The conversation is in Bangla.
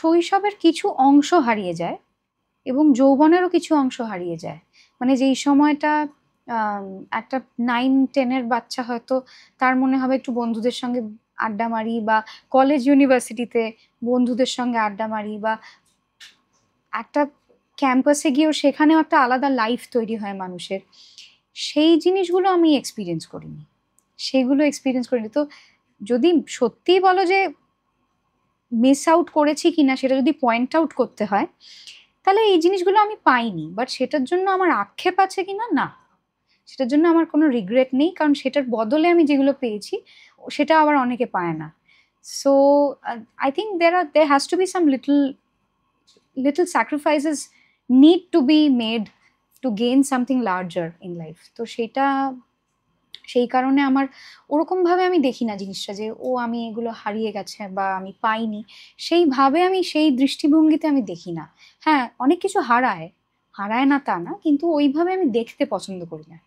শৈশবের কিছু অংশ হারিয়ে যায় এবং যৌবনেরও কিছু অংশ হারিয়ে যায়। মানে যেই সময়টা আম একটা 9-10 এর বাচ্চা হয়তো তার মনে হবে একটু বন্ধুদের সঙ্গে আড্ডা মারি, বা কলেজ ইউনিভার্সিটিতে বন্ধুদের সঙ্গে আড্ডা মারি, বা একটা ক্যাম্পাসে গিয়েও সেখানেও একটা আলাদা লাইফ তৈরি হয় মানুষের। সেই জিনিসগুলো আমি এক্সপেরিয়েন্স করিনি। সেগুলো এক্সপেরিয়েন্স করিনি। তো যদি সত্যিই বলো যে মিস আউট করেছি কিনা সেটা যদি পয়েন্ট আউট করতে হয়, তাহলে এই জিনিসগুলো আমি পাইনি। বাট সেটার জন্য আমার আক্ষেপ আছে কিনা? না। সেটার জন্য আমার কোনো রিগ্রেট নেই। কারণ সেটার বদলে আমি যেগুলো পেয়েছি সেটা আবার অনেকে পায় না। So I think there has to be some little sacrifices need to be made to gain something larger in life. তো সেটা সেই কারণে আমার ওরকমভাবে আমি দেখি না জিনিসটা যে ও আমি এগুলো হারিয়ে গেছে বা আমি পাইনি। সেইভাবে আমি সেই দৃষ্টিভঙ্গিতে আমি দেখি না। হ্যাঁ, অনেক কিছু হারায়, হারায় না তা না। কিন্তু ওইভাবে আমি দেখতে পছন্দ করি না।